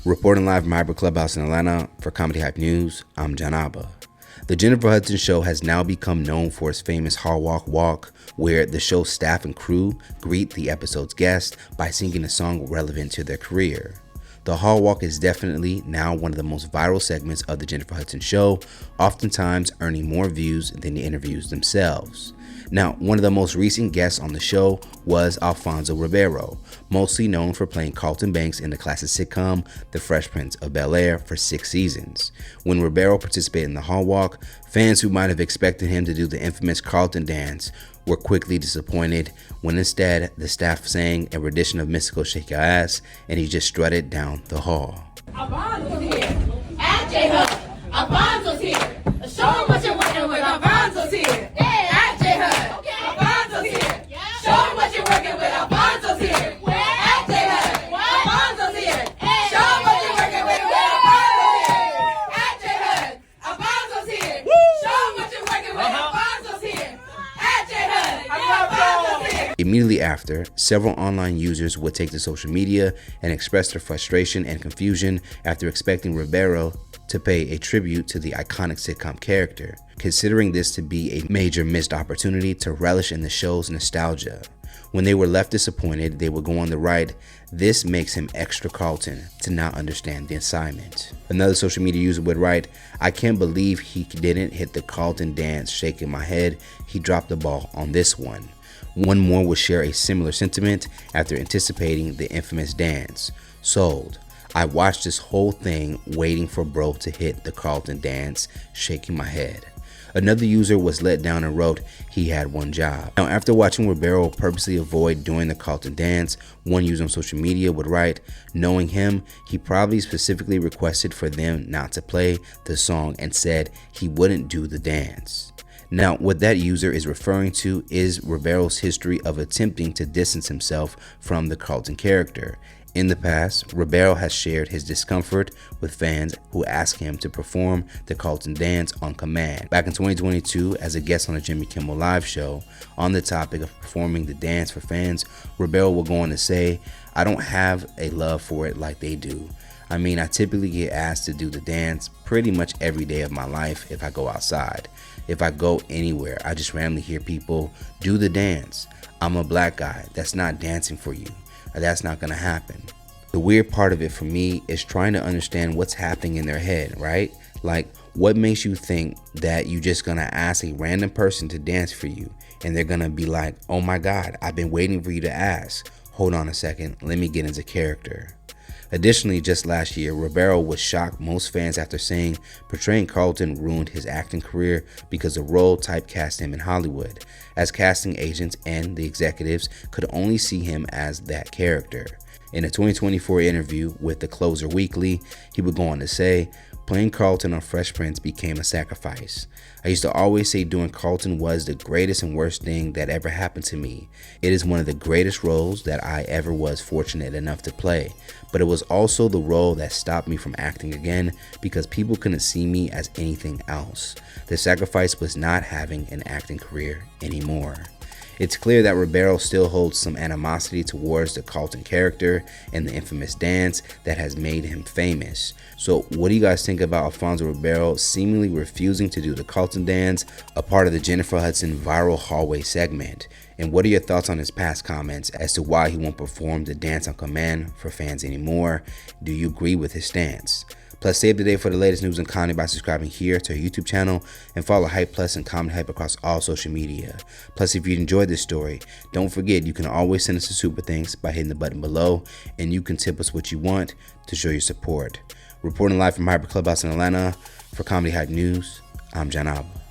Reporting live from Hyper Clubhouse in Atlanta for Comedy Hype News, I'm John Abba. The Jennifer Hudson Show has now become known for its famous Hall Walk, where the show's staff and crew greet the episode's guests by singing a song relevant to their career. The Hall Walk is definitely now one of the most viral segments of the Jennifer Hudson Show, oftentimes earning more views than the interviews themselves. Now, one of the most recent guests on the show was Alfonso Ribeiro, mostly known for playing Carlton Banks in the classic sitcom The Fresh Prince of Bel-Air for 6 seasons. When Ribeiro participated in the Hall Walk, fans who might have expected him to do the infamous Carlton dance were quickly disappointed when instead the staff sang a rendition of Mystical Shake Your Ass and he just strutted down the hall. Alfonso's here. At J-Hub. Alfonso's here. Show him what you're working with. Alfonso's here. At J-Hub. Okay. Alfonso's here. Show him what you're working with. Alfonso's here. At J-Hub. Alfonso's here. Show him what you're working with. Alfonso's here. At J-Hub. Alfonso's here. Show him what you're working with. Alfonso's here. At J-Hub. Alfonso's here. Immediately after, several online users would take to social media and express their frustration and confusion after expecting Ribeiro to pay a tribute to the iconic sitcom character, considering this to be a major missed opportunity to relish in the show's nostalgia. When they were left disappointed, they would go on to write, "This makes him extra Carlton to not understand the assignment." Another social media user would write, "I can't believe he didn't hit the Carlton dance shaking my head. He dropped the ball on this one." One more would share a similar sentiment after anticipating the infamous dance. "Sold. I watched this whole thing waiting for bro to hit the Carlton dance, shaking my head." Another user was let down and wrote he had one job. Now, after watching Ribeiro purposely avoid doing the Carlton dance, one user on social media would write, knowing him, he probably specifically requested for them not to play the song and said he wouldn't do the dance. Now, what that user is referring to is Ribeiro's history of attempting to distance himself from the Carlton character. In the past, Ribeiro has shared his discomfort with fans who ask him to perform the Carlton dance on command. Back in 2022, as a guest on the Jimmy Kimmel Live show, on the topic of performing the dance for fans, Ribeiro will go on to say, "I don't have a love for it like they do. I mean, I typically get asked to do the dance pretty much every day of my life if I go outside. If I go anywhere, I just randomly hear people do the dance. I'm a black guy. That's not dancing for you. That's not gonna happen." The weird part of it for me is trying to understand what's happening in their head, right? Like, what makes you think that you just gonna ask a random person to dance for you and they're gonna be like, "Oh my God, I've been waiting for you to ask. Hold on a second, let me get into character." Additionally, just last year, Ribeiro would shock most fans after saying portraying Carlton ruined his acting career because the role typecast him in Hollywood, as casting agents and the executives could only see him as that character. In a 2024 interview with The Closer Weekly, he would go on to say, "Playing Carlton on Fresh Prince became a sacrifice. I used to always say doing Carlton was the greatest and worst thing that ever happened to me. It is one of the greatest roles that I ever was fortunate enough to play, but it was also the role that stopped me from acting again because people couldn't see me as anything else. The sacrifice was not having an acting career anymore." It's clear that Ribeiro still holds some animosity towards the Carlton character and the infamous dance that has made him famous. So what do you guys think about Alfonso Ribeiro seemingly refusing to do the Carlton dance, a part of the Jennifer Hudson viral hallway segment? And what are your thoughts on his past comments as to why he won't perform the dance on command for fans anymore? Do you agree with his stance? Plus, save the day for the latest news and comedy by subscribing here to our YouTube channel and follow Hype Plus and Comedy Hype across all social media. Plus, if you enjoyed this story, don't forget you can always send us a super thanks by hitting the button below, and you can tip us what you want to show your support. Reporting live from Hyper Clubhouse in Atlanta for Comedy Hype News, I'm John Abba.